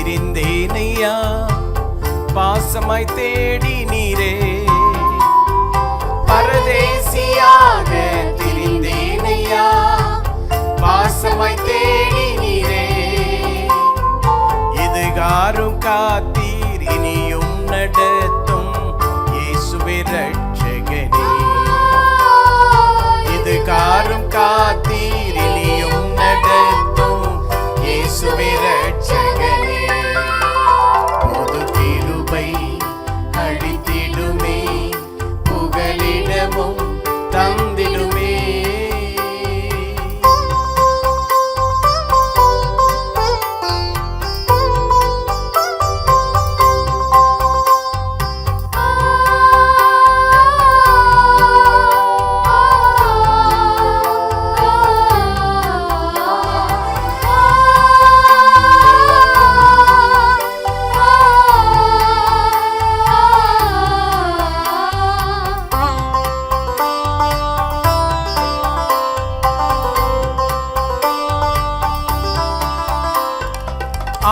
திரிந்தேனையா, பாசமாய் தேடி நீரே. பரதேசியாக திரிந்தேனையா, பாசமாய் தேடி நீரே. இதுகாரும் காத்தீர் இனியும் நடத்தும் இயேசுவே ரட்சகனே. இதுகாரும் காத்தீர் இனியும் நடத்தும் இயேசுவே ரட்சகனே. புது கிருபை அளித்திடுமே, புகலிடமும் தந்திடுமே.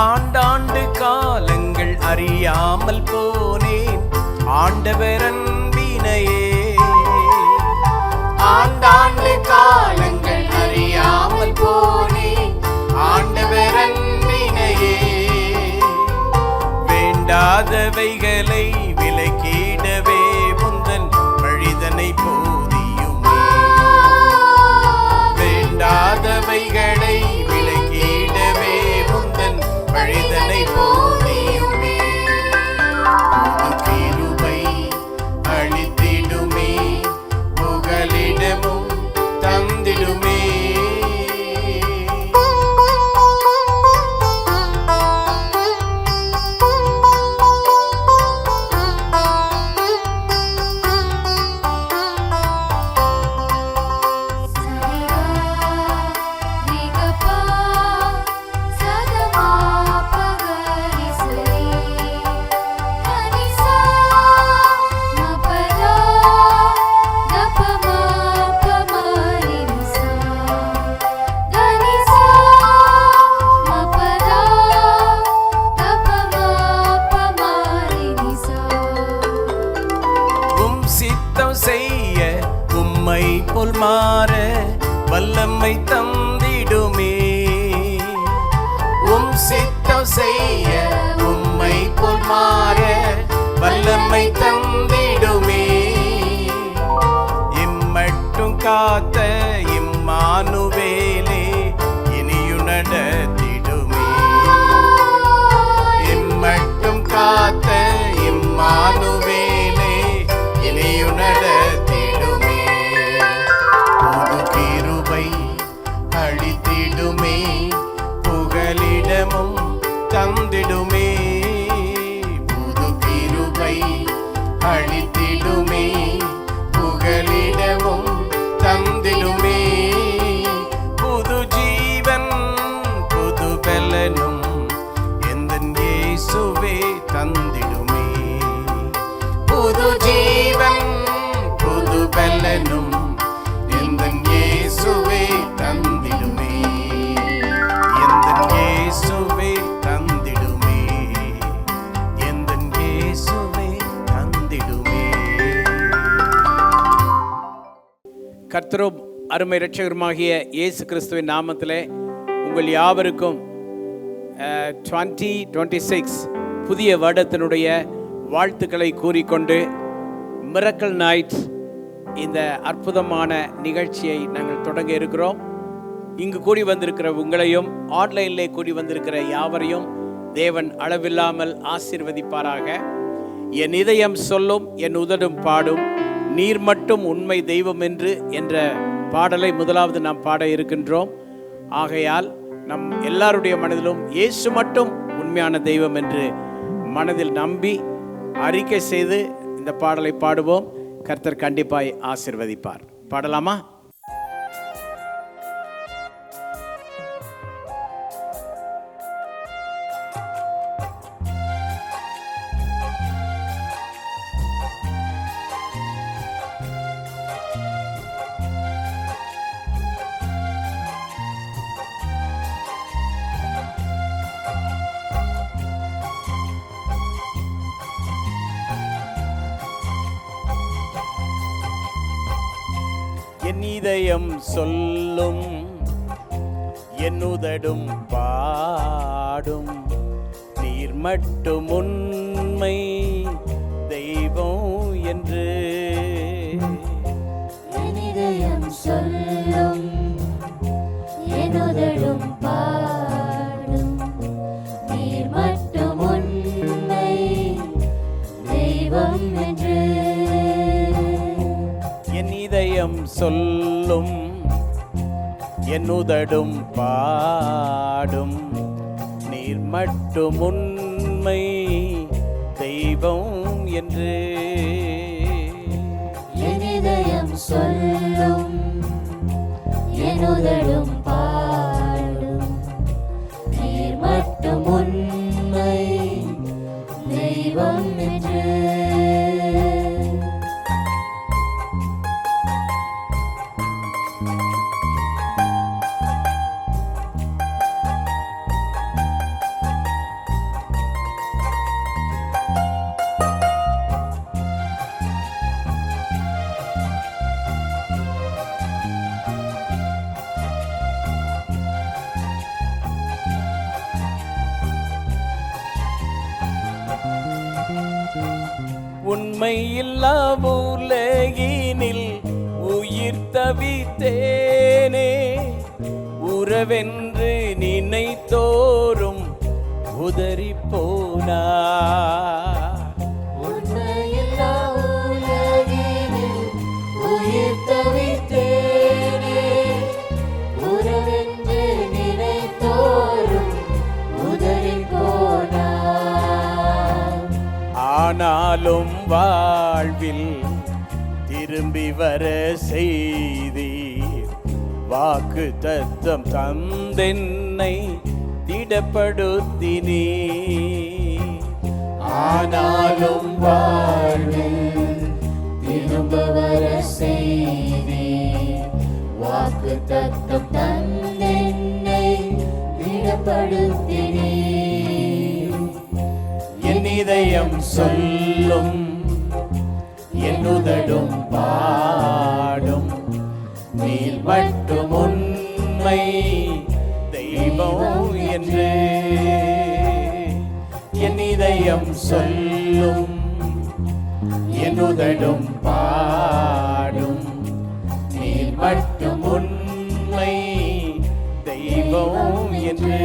ஆண்டாண்டு காலங்கள் அறியாமல் போனேன் ஆண்டவர் அன்பினையே. ஆண்டாண்டு காலங்கள் அறியாமல் போனேன் ஆண்டவர் அன்பினையே. வேண்டாதவைகளை விலக்கிடவே முந்தன் வழிதனை போதியுமே. வேண்டாதவைகளை விலக்கிடவே முந்தன் வழிதனை போதியுமே. புது கிருபை அளித்திடுமே, புகலிடமும் தந்திடுமே. செய்ய உம்மை போல் மாற வல்லமை தந்திடுமே. உம் சித்தம் செய்ய உம்மை போல் மாற வல்லமை தந்திடுமே. இம்மட்டும் காத்த இம்மானுவேலே இனியு நடத்திடுமே. இம்மட்டும் காத்த இம்மானுவேலே இனியு நடத்திடுமே. புது கிருபை அளித்திடுமே, புகலிடமும் தந்திடுமே. புது கிருபை அளித்திடுமே, புகலிடமும் தந்திடுமே. புது ஜீவன் புது பலனும் எந்தன் இயேசுவே தந்திடுமே. புது ஜீவன் புது பலனும் எந்தன் இயேசுவே தந்திடுமே. எந்தன் இயேசுவே தந்திடுமே. எந்தன் இயேசுவே தந்திடுமே. கர்த்தரும் அருமை இரட்சகருமாகிய இயேசு கிறிஸ்துவின் நாமத்திலே உங்கள் யாவருக்கும் 2026 புதிய வருடத்தினுடைய வாழ்த்துக்களை கூறிக்கொண்டு மிரக்கல் நைட் இந்த அற்புதமான நிகழ்ச்சியை நாங்கள் தொடங்க இருக்கிறோம். இங்கு கூடி வந்திருக்கிற உங்களையும் ஆன்லைனிலே கூடி வந்திருக்கிற யாவரையும் தேவன் அளவில்லாமல் ஆசீர்வதிப்பாராக. என் இதயம் சொல்லும் என் உதடும் பாடும் நீர் மட்டும் உண்மை தெய்வம் என்று என்ற பாடலை முதலாவது நாம் பாட இருக்கின்றோம். ஆகையால் நம் எல்லாருடைய மனதிலும் இயேசு மட்டும் உண்மையான தெய்வம் என்று மனதில் நம்பி அறிக்கை செய்து இந்த பாடலை பாடுவோம். கர்த்தர் கண்டிப்பாய் ஆசீர்வதிப்பார். பாடலாமா? இதயம் சொல்லும் என் உதடும் பாடும் நீர் மட்டும் உண்மை தெய்வம் என்று. என் இதயம் சொல்லும் என் உதடும் பாடும் நீர் மட்டும் உண்மை தெய்வம் என்று. என் இதயம் சொல்லும் என் உதடும் பாடும் நீர் மட்டும் உண்மை தெய்வம் என்று. என் இதயம் சொல்லும் என் உதடும் பாடும் நீர் மட்டும் உண்மை தெய்வம் என்று. உண்மையில்லா உலகினில் உயிர் தவித்தேனே, உறவென்று நினைத்தோறும் உதறி போனா. உண்மையில்லா உலகினில் உயிர் தவித்தேனே, உறவென்று நினைத்தோறும் உதறி போனா. ஆனாலும் வாழ்வில் திரும்பி வர செய்தீர், வாக்கு தத்தம் தந்தென்னை திடப்படுத்தினீர். ஆனாலும் வாழ்வில் திரும்ப வர செய்தீர், வாக்கு தத்தம் தந்தென்னை திடப்படுத்தினீர். என் இதயம் சொல்லும் என் உதடும் பாடும் நீர் மட்டும் உண்மை தெய்வம் என்று. என் இதயம் சொல்லும் என் உதடும் பாடும் நீர் மட்டும் உண்மை தெய்வம் என்று.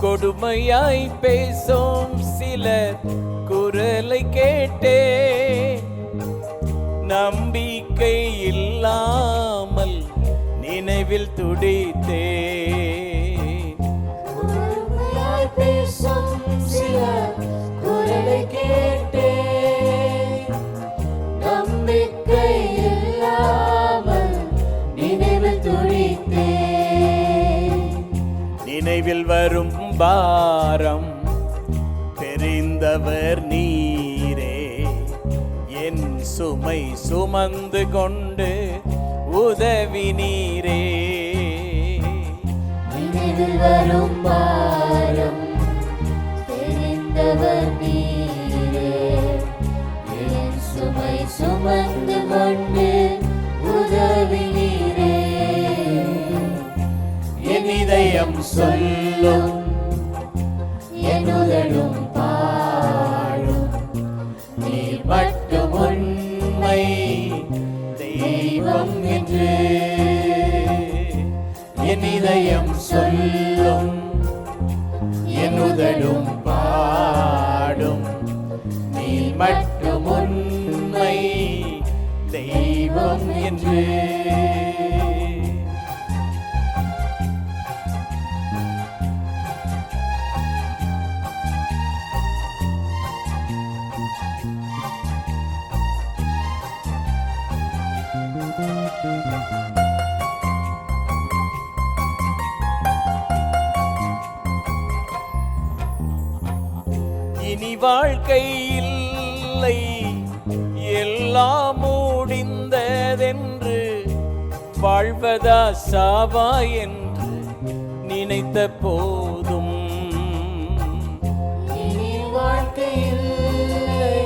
கொடுமையாய் பேசும் சிலர் குரலை கேட்டே, நம்பிக்கை இல்லாமல் நினைவில் துடித்தே. கொடுமையாய் பேசும் சிலர் குரலை கேட்டே, நம்பிக்கை இல்லாமல் நினைவில் துடித்தே. நினைவில் வரும் பாரம் தெரிந்தவர் நீரே, என் சுமை சுமந்து கொண்டு உதவி நீரே. நினைவில் வரும் பாரம் தெரிந்தவர் நீரே, என் சுமை சுமந்து கொண்டு உதவி நீரே. என் இதயம் சொல்லும் என் உதடும் பாடும் நீர் மட்டும் உண்மை தெய்வம் என்று. என் இதயம் சொல்லும் என் உதடும் பாடும் நீர் மட்டும் உண்மை தெய்வம் என்று. வாழ்க்கை இல்லை, எல்லாம் முடிந்ததென்று, வாழ்வதா சாவா என்று நினைத்த போதும், இனி வாழ்க்கை இல்லை,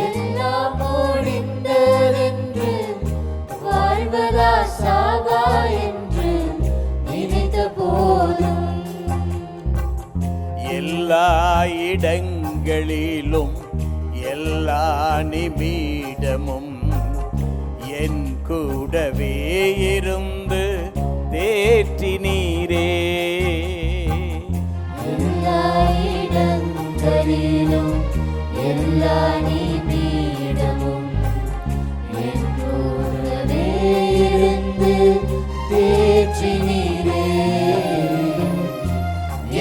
எல்லாம் முடிந்ததென்று, வாழ்வதா சாவா என்று நினைத்த போதும், எல்லா இடங்களிலும் எல்லா நிமிடமும் என் கூடவே இருந்து தேற்றினீரே. எல்லா இடங்களிலும் எல்லா நிமிடமும் என் கூடவே இருந்து தேற்றினீரே.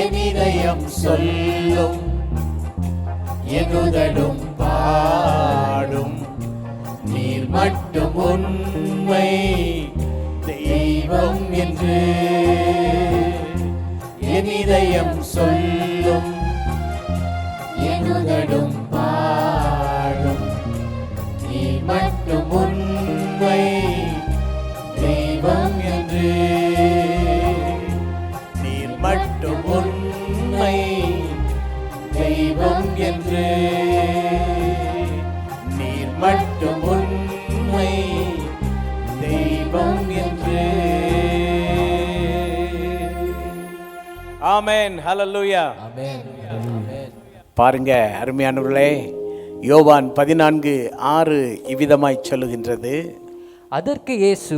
என் இதயம் சொல்லும், என் உதடும் பாடும், நீர் மட்டும் உண்மை தெய்வம் என்று. என் இதயம் சொல்லும், என் உதடும் பாடும், நீர் மட்டும் உண்மை தெய்வம் என்று. நீர் மட்டும் உண்மை தெய்வம் என்று. நீர் மட்டும் உண்மை தெய்வம் என்று. ஆமென், ஹல்லேலூயா. ஆமென். பாருங்க அருமையானவர்களே, யோவான் 14:6 இவ்விதமாய் சொல்லுகின்றது. அதற்கு இயேசு,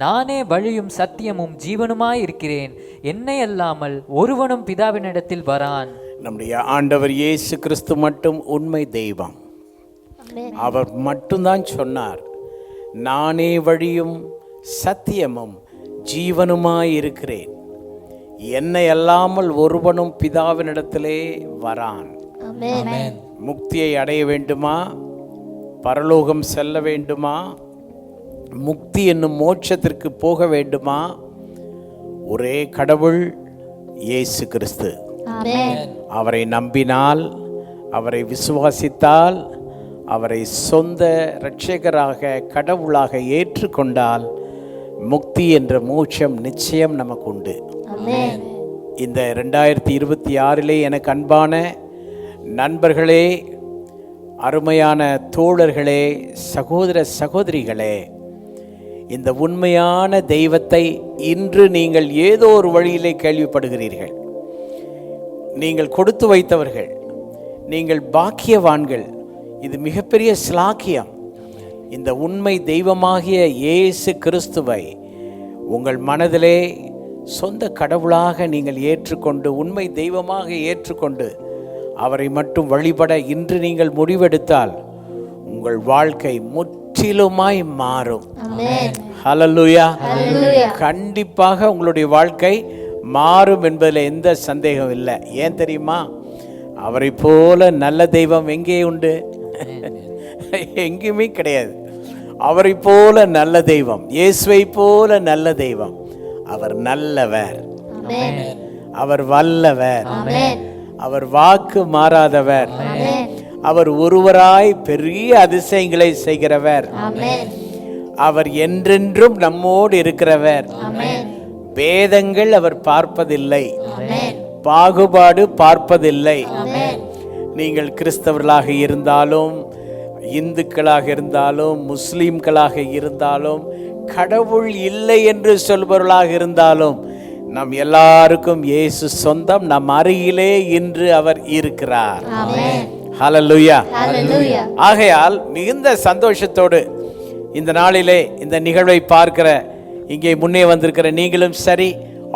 நானே வழியும் சத்தியமும் ஜீவனுமாய் இருக்கிறேன், என்னை அல்லாமல் ஒருவனும் பிதாவினிடத்தில் வரான். நம்முடைய ஆண்டவர் இயேசு கிறிஸ்து மட்டும் உண்மை தெய்வம். அவர் மட்டும்தான் சொன்னார், நானே வழியும் சத்தியமும் ஜீவனுமாய் இருக்கிறேன், என்னை அல்லாமல் ஒருவனும் பிதாவினிடத்திலே வரான். முக்தியை அடைய வேண்டுமா? பரலோகம் செல்ல வேண்டுமா? முக்தி என்னும் மோட்சத்திற்கு போக வேண்டுமா? ஒரே கடவுள் இயேசு கிறிஸ்து. அவரை நம்பினால், அவரை விசுவாசித்தால், அவரை சொந்த இரட்சகராக கடவுளாக ஏற்றுக்கொண்டால் முக்தி என்ற மோட்சம் நிச்சயம் நமக்கு உண்டு. இந்த 2026 எனக்கு அன்பான நண்பர்களே, அருமையான தோழர்களே, சகோதர சகோதரிகளே, இந்த உண்மையான தெய்வத்தை இன்று நீங்கள் ஏதோ ஒரு வழியிலே கேள்விப்படுகிறீர்கள். நீங்கள் கொடுத்து வைத்தவர்கள், நீங்கள் பாக்கியவான்கள். இது மிகப்பெரிய ஸ்லாக்கியம். இந்த உண்மை தெய்வமாகிய இயேசு கிறிஸ்துவை உங்கள் மனதிலே சொந்த கடவுளாக நீங்கள் ஏற்றுக்கொண்டு, உண்மை தெய்வமாக ஏற்றுக்கொண்டு அவரை மட்டும் வழிபட இன்று நீங்கள் முடிவெடுத்தால் உங்கள் வாழ்க்கை முற்றிலுமாய் மாறும். ஹல்லேலூயா. கண்டிப்பாக உங்களுடைய வாழ்க்கை மாறும் என்பதில் எந்த சந்தேகம் இல்லை. ஏன் தெரியுமா? அவரை போல நல்ல தெய்வம் எங்கே உண்டு? எங்கேயுமே கிடையாது. அவரை போல நல்ல தெய்வம், இயேசுவை போல நல்ல தெய்வம். அவர் நல்லவர், அவர் வல்லவர், அவர் வாக்கு மாறாதவர், அவர் ஒருவராய் பெரிய அதிசயங்களை செய்கிறவர், அவர் என்றென்றும் நம்மோடு இருக்கிறவர். பேதங்கள் அவர் பார்ப்பதில்லை, பாகுபாடு பார்ப்பதில்லை. நீங்கள் கிறிஸ்தவர்களாக இருந்தாலும், இந்துக்களாக இருந்தாலும், முஸ்லீம்களாக இருந்தாலும், கடவுள் இல்லை என்று சொல்பவர்களாக இருந்தாலும், நம் எல்லாருக்கும் இயேசு சொந்தம். நம் அருகிலே இன்று அவர் இருக்கிறார். ஹல்லேலூயா. ஆகையால் மிகுந்த சந்தோஷத்தோடு இந்த நாளிலே இந்த நிகழ்வை பார்க்கிற இங்கே முன்னே வந்திருக்கிற நீங்களும் சரி,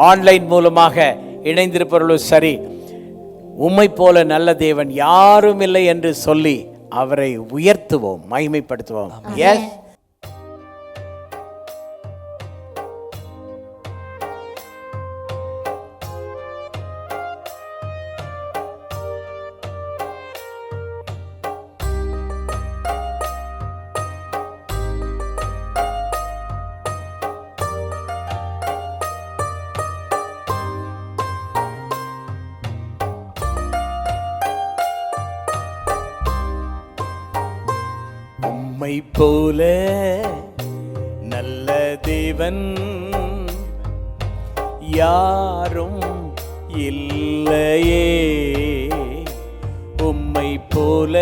ஆன்லைன் மூலமாக இணைந்திருப்பவர்களும் சரி, உம்மை போல நல்ல தேவன் யாரும் இல்லை என்று சொல்லி அவரை உயர்த்துவோம், மகிமைப்படுத்துவோம். எஸ், உம்மை போல நல்ல தேவன் யாரும் இல்லையே, உம்மை போல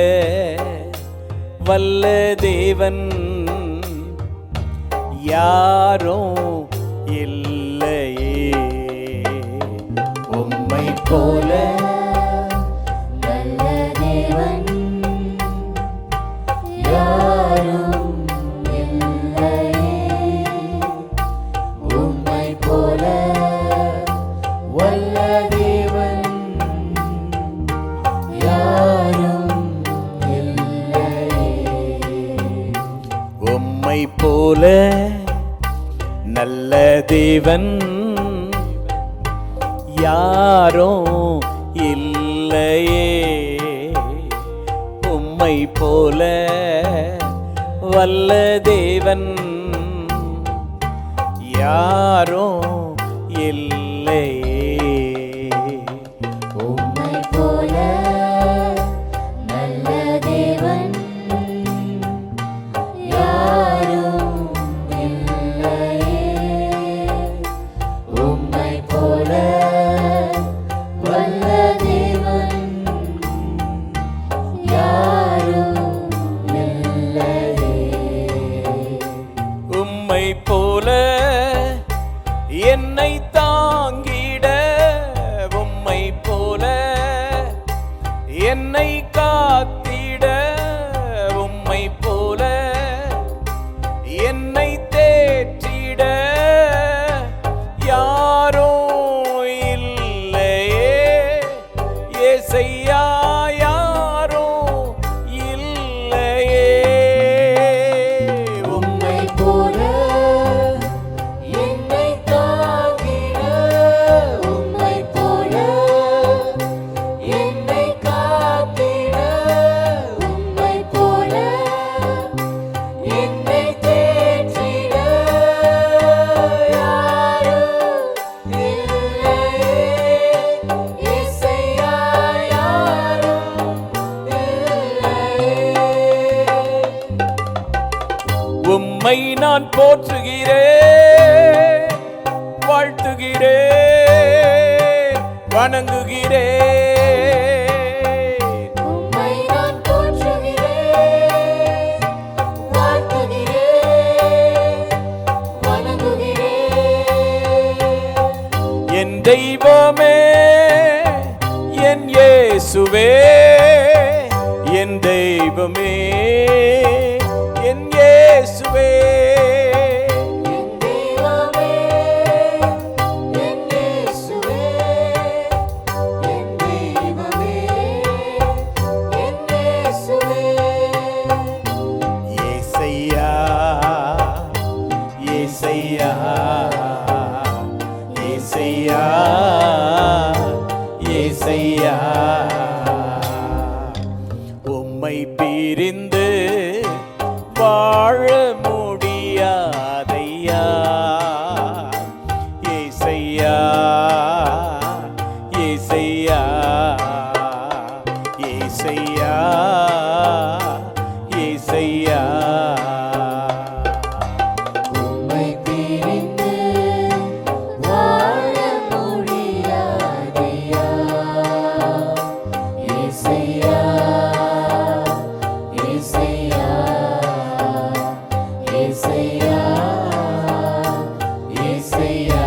வல்ல தேவன் யாரும் இல்லையே, உம்மை போல நல்ல தேவன் யாரும் இல்லையே, உம்மை போல வல்ல தேவன் யாரும் இல்லையே, உம்மை போல நல்ல தேவன் யாரும் இல்லையே, உம்மை போல வல்ல தேவன் யாரும் இல்லையே, உம்மை போல நல்ல தேவன் யாரும் இல்லையே, உம்மை போல வல்ல தேவன் யாரும் இல்லையே, உம்மை போல என்னை தாங்கிட, உம்மை போல என்னை காத்திட, உம்மை போல என்னை தேற்றிட யாரோ இல்லையே, ஏசையா யாரோ இல்லையே, உம்மை போல என்னை தாங்கிட, உம்மை போல என்னை காத்திட, உம்மை போல என்னை தேற்றிட யாரும் இல்லையே, இசையா யாரும் இல்லையே, உம்மை நான் போற்றுகிறேன், வாழ்த்துகிறேன், வணங்குகிறேன், உம்மை நான் போற்றுகிறேன், வாழ்த்துகிறேன், வணங்குகிறேன், என் தெய்வமே, என் இயேசுவே, என் தெய்வமே, என் இயேசுவே, என் தெய்வமே, என் இயேசுவே, என் தெய்வமே, என் இயேசுவே, ஏசையா, ஏசையா, ஏசையா, ஏசையா, உம்மை பிரிந்து வாழ முடியாதையா, ஏசையா, ஏசையா, ஏசையா, ஏசையா, உம்மை பிரிந்து வாழ முடியாதையா, இசையா, இசையா, இசையா, இசையா.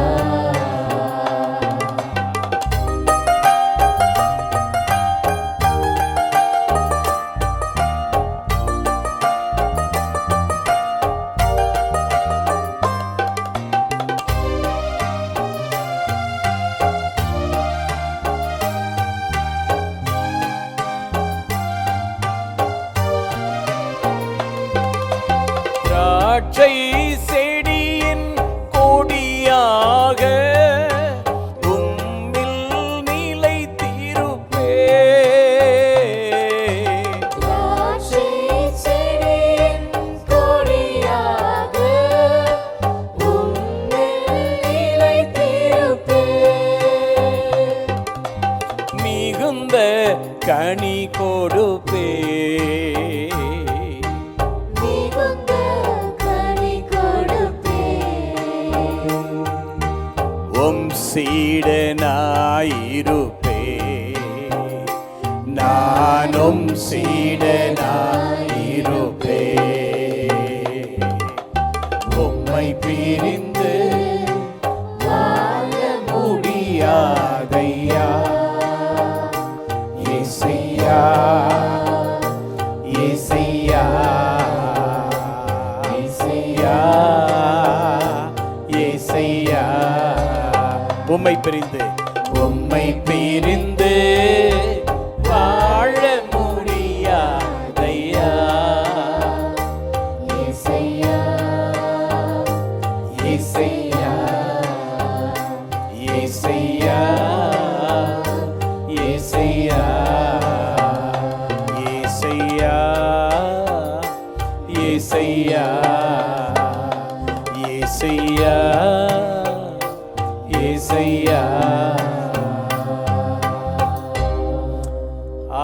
திராட்சை செடியின் கொடியாக உம்மில் நிலைத்திருப்பேன், திராட்சை செடியின் கொடியாக உம்மில் நிலைத்திருப்பேன், மிகுந்த கனி கொடுப்பே, மிகுந்த சீடனாயிருப்பே, நானும் சீடனாயிருப்பே. உம்மை பிரிந்து வாழ முடியாதையா இயேசையா, இயேசையா, இயேசையா, இயேசையா. உம்மை பிரிந்து, உம்மை பிரிந்து வாழ முடியாதையா இயேசையா, இயேசையா, இயேசையா, இயேசையா, இயேசையா, இயேசையா, இயேசையா, இயேசையா.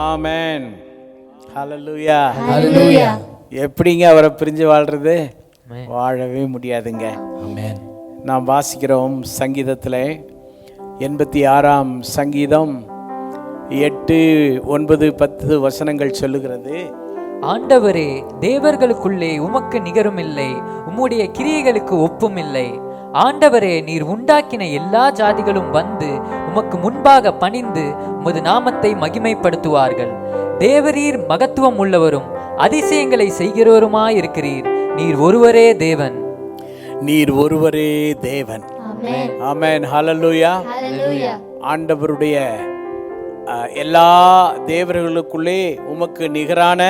ஆமென். ஹல்லேலூயா. ஹல்லேலூயா. எப்படிங்க அவரை பிரிஞ்சு வாழ்றது? வாழவே முடியாதுங்க. ஆமென். நாம் வாசிக்கிறோம் சங்கீதத்தில் 86ஆம் சங்கீதம் 8, 9, 10 வசனங்கள் சொல்லுகிறது. ஆண்டவரே, தேவர்களுக்குள்ளே உமக்கு நிகருமில்லை, உம்முடைய கிரியைகளுக்கு ஒப்பும் இல்லை. ஆண்டவரே, நீர் உண்டாக்கின எல்லா ஜாதிகளும் வந்து உமக்கு முன்பாக பணிந்து உமது நாமத்தை மகிமைப்படுத்துவார்கள். தேவரீர் மகத்துவம் உள்ளவரும் அதிசயங்களை செய்கிறவருமாயிருக்கிறீர். நீர் ஒருவரே தேவன். நீர் ஒருவரே தேவன். ஆமென். ஆமென். ஹல்லேலூயா. ஹல்லேலூயா. ஆண்டவருடைய எல்லா தேவர்களுக்குள்ளே உமக்கு நிகரான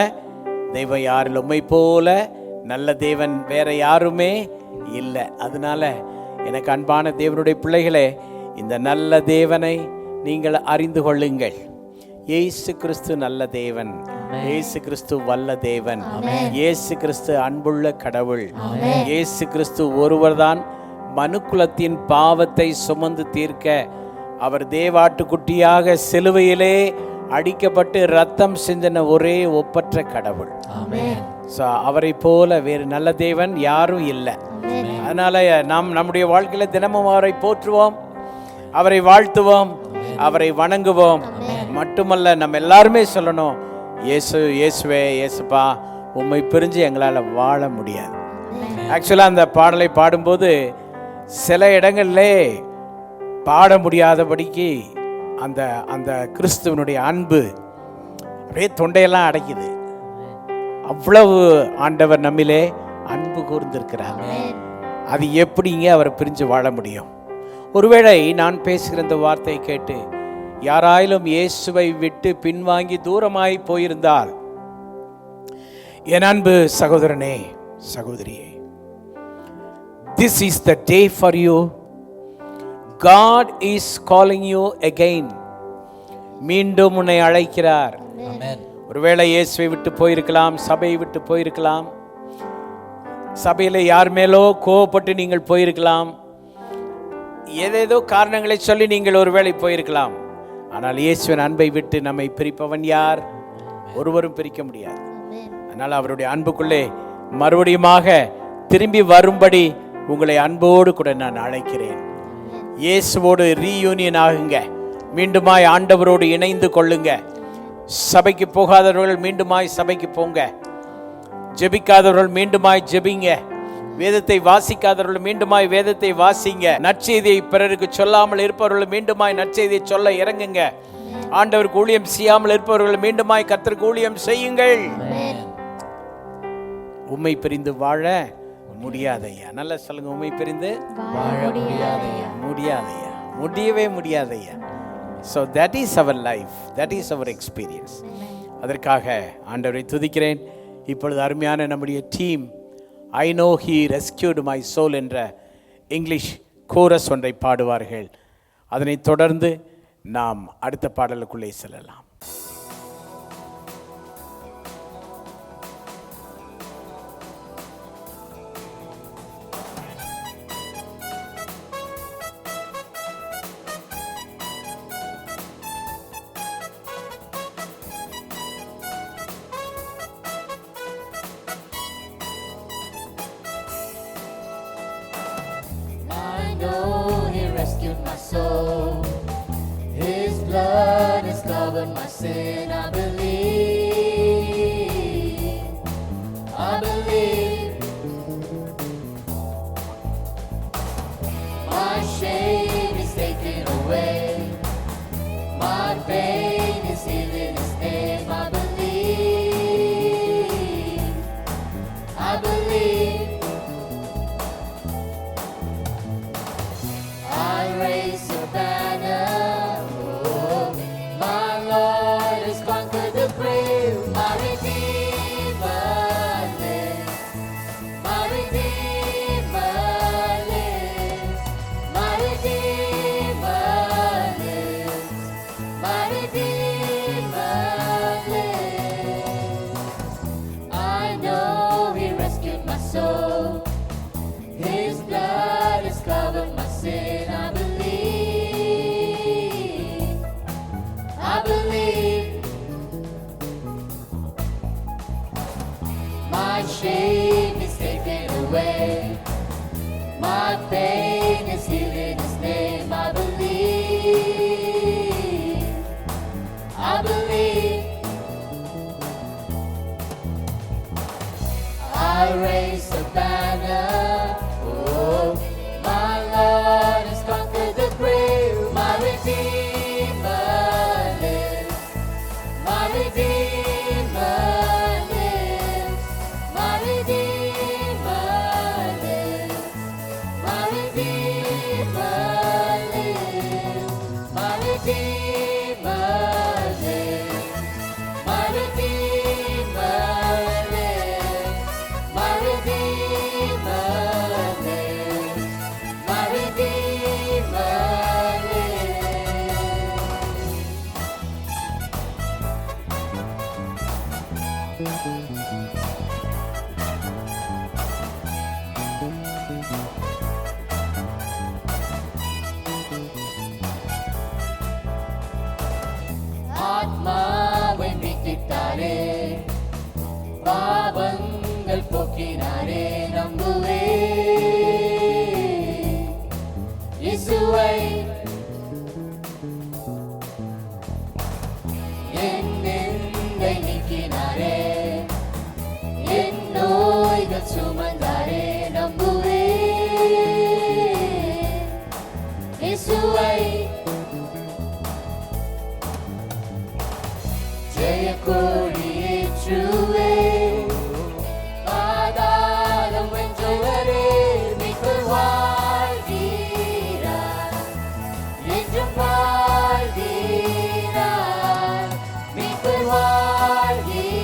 தெய்வம் யாரில்? உம்மை போல நல்ல தேவன் வேற யாருமே இல்லை. அதனால எனக்கு அன்பான தேவனுடைய பிள்ளைகளே, இந்த நல்ல தேவனை நீங்கள் அறிந்து கொள்ளுங்கள். இயேசு கிறிஸ்து நல்ல தேவன், இயேசு கிறிஸ்து வல்ல தேவன், இயேசு கிறிஸ்து அன்புள்ள கடவுள், இயேசு கிறிஸ்து ஒருவர்தான் மனுக்குலத்தின் பாவத்தை சுமந்து தீர்க்க அவர் தேவாட்டுக்குட்டியாக சிலுவையிலே அடிக்கப்பட்டு ரத்தம் சிந்தின ஒரே ஒப்பற்ற கடவுள். ஸோ அவரை போல வேறு நல்ல தேவன் யாரும் இல்லை. அதனால நாம் நம்முடைய வாழ்க்கையில தினமும் அவரை போற்றுவோம், அவரை வாழ்த்துவோம், அவரை வணங்குவோம். மட்டுமல்ல, நம்ம எல்லாருமே சொல்லணும், இயேசு, இயேசுவே, இயேசுப்பா, உம்மை பிரிஞ்சு எங்களால் வாழ முடியாது. ஆக்சுவலாக அந்த பாடலை பாடும்போது சில இடங்கள்லே பாட முடியாதபடிக்கு அந்த அந்த கிறிஸ்துவனுடைய அன்பு அப்படியே தொண்டையெல்லாம் அடைக்குது. அவ்வளவு ஆண்டவர் நம்மிலே அன்பு கூர்ந்திருக்கிறார். அது எப்படிங்க அவரை பிரிஞ்சு வாழ முடியும்? ஒருவேளை நான் பேசுகிற இந்த வார்த்தையை கேட்டு யாராயிலும் இயேசுவை விட்டு பின்வாங்கி தூரமாய் போயிருந்தால், என் அன்பு சகோதரனே, சகோதரியே, this is the day for you. God is calling you again. மீண்டும் உன்னை அழைக்கிறார். ஒருவேளை இயேசுவை விட்டு போயிருக்கலாம், சபையை விட்டு போயிருக்கலாம், சபையில் யார் மேலோ கோவப்பட்டு நீங்கள் போயிருக்கலாம், ஏதேதோ காரணங்களை சொல்லி நீங்கள் ஒருவேளை போயிருக்கலாம். ஆனால் இயேசுவின் அன்பை விட்டு நம்மை பிரிப்பவன் யார்? ஒருவரும் பிரிக்க முடியாது. அதனால் அவருடைய அன்புக்குள்ளே மறுபடியுமாக திரும்பி வரும்படி உங்களை அன்போடு கூட நான் அழைக்கிறேன். இயேசுவோடு ரீயூனியன் ஆகுங்க, மீண்டுமாய் ஆண்டவரோடு இணைந்து கொள்ளுங்க. சபைக்கு போகாதவர்கள் மீண்டுமாய் சபைக்கு போங்க, ஜெபிக்காதவர்கள் மீண்டுமாய் ஜெபிங்க, வேதத்தை வாசிக்காதவர்கள் மீண்டுமாய் வேதத்தை வாசிங்க, நற்செய்தியை பிறருக்கு சொல்லாமல் இருப்பவர்கள் மீண்டுமாய் நற்செய்தியை சொல்ல இறங்குங்க, ஆண்டவருக்கு ஊழியம் செய்யாமல் இருப்பவர்கள் மீண்டுமாய் கர்த்தருக்கு ஊழியம் செய்யுங்கள். உம்மை பிரிந்து வாழ முடியாதையா. நல்ல சொல்லுங்க, உம்மை பிரிந்து வாழ முடியாதையா. முடியாதையா, முடியவே முடியாதையா. So that is our life, that is our experience. அதற்காக ஆண்டவரை துதிக்கிறேன். இப்பொழுது அருமையான நம்முடைய team I know he rescued my soul என்ற இங்கிலீஷ் கோரஸ் ஒன்றை பாடுவார்கள். அதனை தொடர்ந்து நாம் அடுத்த பாடலுக்குள்ளே செல்லலாம். I know he rescued my soul. blood has covered my sin. I believe. I believe. My shame is taken away. My pain is healed in His name. I believe. I believe. I raise a banner. Oh, my Lord has conquered the grave. My Redeemer lives. My Redeemer lives. My Redeemer lives. My Redeemer lives. I know He rescued my soul. His blood has covered my sin. I believe. I believe. My shame is taken away. My pain is healed in His name. I believe. I believe. I raise the banner. Oh, my Lord has conquered the grave. My Redeemer lives. My Redeemer lives. My Redeemer lives. My Redeemer lives. My Redeemer lives. My Redeemer lives. My Redeemer lives. My Redeemer ஆத்மாவை மீட்டிட்டாரே, பாவங்கள் போக்கினாரே. நம்புவே இயேசுவை. என் நிந்தை நீக்கினாரே, என் நோய்கள் சுமந்தாரே. நம்புவே இயேசுவை. ஜெய கொடியேற்றுவே, பாதாளம் வென்றவரே. மீட்பர் வாழ்கிறார், என்றும் வாழ்கிறார். மீட்பர் வாழ்கிறார்,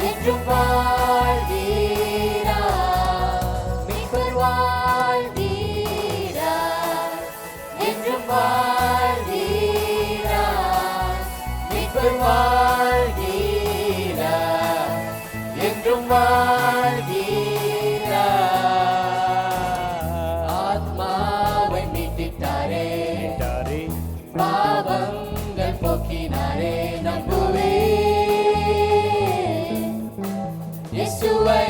என்றும் வாழ்கிறார். மீட்பர் வாழ்கிறார், என்றும் வாழ்கிறார். மீட்பர் வாழ்கிறார், என்றும் வாழ்கிறார். ஆத்மாவை மீட்டிட்டாரே, பாவங்கள் போக்கினாரே. நம்புவே இயேசுவை.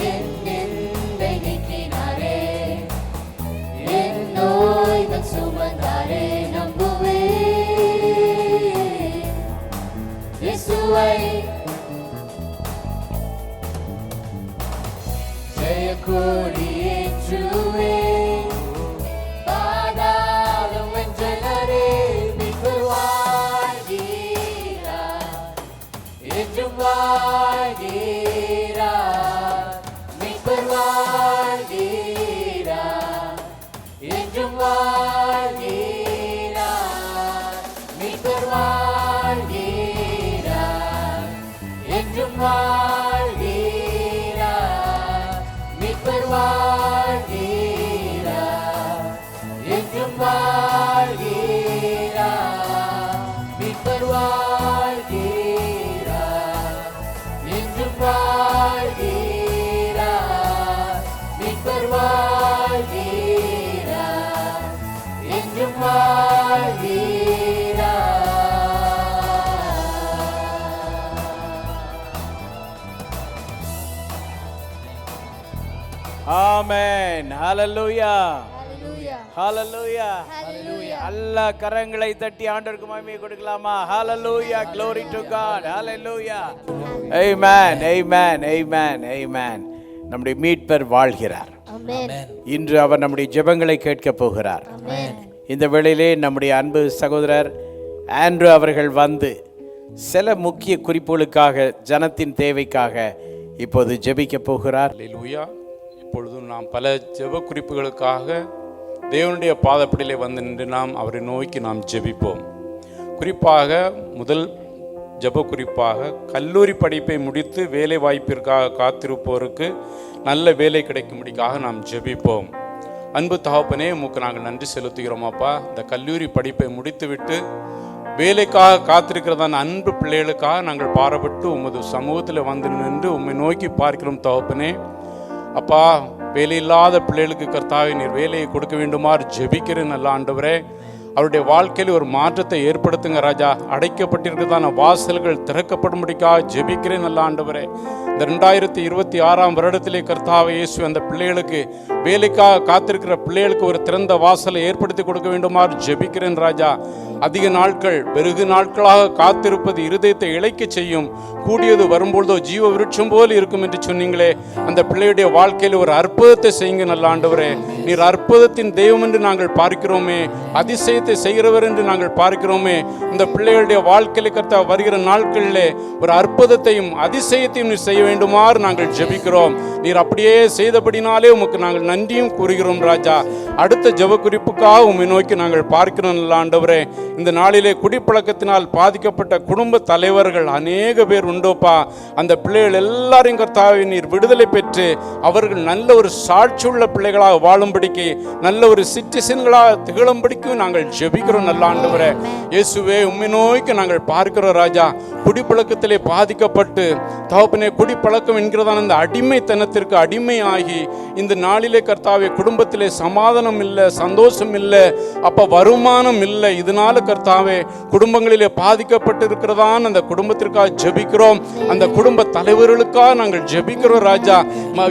என் நிந்தை நீக்கினாரே, என் நோய்கள் சுமந்தாரே. நம்புவே இயேசுவை. ஜெய கொடியேற்றுவே, பாதாளம் வென்றவரே. மீட்பர் வாழ்கிறார், என்றும் வாழ்கிறார். மீட்பர் வாழ்கிறார், என்றும் வாழ்கிறார். ஹalleluya Hallelujah. ஹalleluya Hallelujah. எல்லா கரங்களை தட்டி ஆண்டவருக்கு மகிமை கொடுக்கலாமா? ஹalleluya, glory to God, hallelujah, amen, amen, amen, amen. நம்முடைய மீட்பர் வாழ்கிறார். Amen. இன்று அவர் நம்முடைய ஜெபங்களை கேட்க போகிறார். Amen. இந்த வேளையிலே நம்முடைய அன்பு சகோதரர் ஆண்ட்ரூ அவர்கள் வந்து சில முக்கிய குறிப்புகளுக்காக, ஜனத்தின் தேவைக்காக இப்போது ஜெபிக்க போகிறார். அல்லேலூயா. இப்பொழுதும் நாம் பல ஜெப குறிப்புகளுக்காக தேவனுடைய பாதப்படியிலே வந்து நின்று நாம் அவரை நோக்கி நாம் ஜெபிப்போம். குறிப்பாக முதல் ஜெப குறிப்பாக கல்லூரி படிப்பை முடித்து வேலை வாய்ப்பிற்காக காத்திருப்போருக்கு நல்ல வேலை கிடைக்கும்படிக்காக நாம் ஜெபிப்போம். அன்பு தகப்பனே, உமக்கு நாங்கள் நன்றி செலுத்துகிறோம் அப்பா. இந்த கல்லூரி படிப்பை முடித்துவிட்டு வேலைக்காக காத்திருக்கிறதான அன்பு பிள்ளைகளுக்காக நாங்கள் பாரப்பட்டு உமது சமூகத்தில் வந்து நின்று உம்மை நோக்கி பார்க்கிறோம் தகப்பனே. அப்பா, வேலையில்லாத பிள்ளைகளுக்கு கர்த்தாவே நீர் வேலையை கொடுக்க வேண்டுமாறு ஜெபிக்கிறேன் நல்ல ஆண்டவரே. அவருடைய வாழ்க்கையில் ஒரு மாற்றத்தை ஏற்படுத்துங்க ராஜா. அடைக்கப்பட்டிருக்கிறதான வாசல்கள் திறக்கப்படும்படிக்காக ஜெபிக்கிறேன் நல்ல ஆண்டவரே. இந்த 2026 வருடத்திலே கர்த்தாவே இயேசு அந்த பிள்ளைகளுக்கு வேலைக்காக காத்திருக்கிற பிள்ளைகளுக்கு ஒரு திறந்த வாசலை ஏற்படுத்தி கொடுக்க வேண்டுமாறு ஜெபிக்கிறேன் ராஜா. அதிக நாட்கள் வெகு நாட்களாக காத்திருப்பது இருதயத்தை இழைக்க செய்யும். கூடியது வரும்பொழுதோ ஜீவ விருட்சம் போல் இருக்கும் என்று சொன்னீங்களே. அந்த பிள்ளையுடைய வாழ்க்கையில் ஒரு அற்புதத்தை செய்யுங்க நல்ல ஆண்டவரே. நீர் அற்புதத்தின் தெய்வம் என்று நாங்கள் பார்க்கிறோமே, அதிசயத்தை செய்கிறவர் என்று நாங்கள் பார்க்கிறோமே. இந்த பிள்ளைகளுடைய வாழ்க்கையில் கர்த்தா வருகிற நாட்களிலே ஒரு அற்புதத்தையும் அதிசயத்தையும் நீர் செய்ய வேண்டுமாறு நாங்கள் ஜெபிக்கிறோம். நீர் அப்படியே செய்தபடினாலே உமக்கு நாங்கள் நன்றியும் கூறுகிறோம் ராஜா. அடுத்த ஜெப குறிப்புக்காக உம்மை நோக்கி நாங்கள் பார்க்கிறோம் நல்ல ஆண்டவரே. இந்த நாளிலே குடிப்பழக்கத்தினால் பாதிக்கப்பட்ட குடும்ப தலைவர்கள் அநேக பேர் உண்டோப்பா. அந்த பிள்ளைகள் எல்லாரையும் கர்த்தாவே நீர் விடுதலை பெற்று அவர்கள் நல்ல ஒரு சாட்சியுள்ள பிள்ளைகளாக வாழும்படிக்கு, நல்ல ஒரு சிட்டிசன்களாக திகழும்படிக்கு நாங்கள் ஜெபிக்கிறோம் நல்ல ஆண்டவரே. இயேசுவே, உம்மை நோக்கி நாங்கள் பார்க்கிறோம் ராஜா. குடிப்பழக்கத்திலே பாதிக்கப்பட்டு தகப்பனே, குடிப்பழக்கம் என்கிறதான அந்த அடிமைத்தனத்திற்கு அடிமையாகி இந்த நாளிலே கர்த்தாவே குடும்பத்திலே சமாதானம் இல்லை, சந்தோஷம் இல்லை, அப்ப வருமானம் இல்லை. இதனால கர்த்தாவே குடும்பங்களிலே பாதிக்கப்பட்டு இருக்கிறதான் அந்த குடும்பத்திற்காக ஜெபிக்கிறோம். அந்த குடும்ப தலைவர்களுக்காக நாங்கள் ஜெபிக்கிறோம் ராஜா.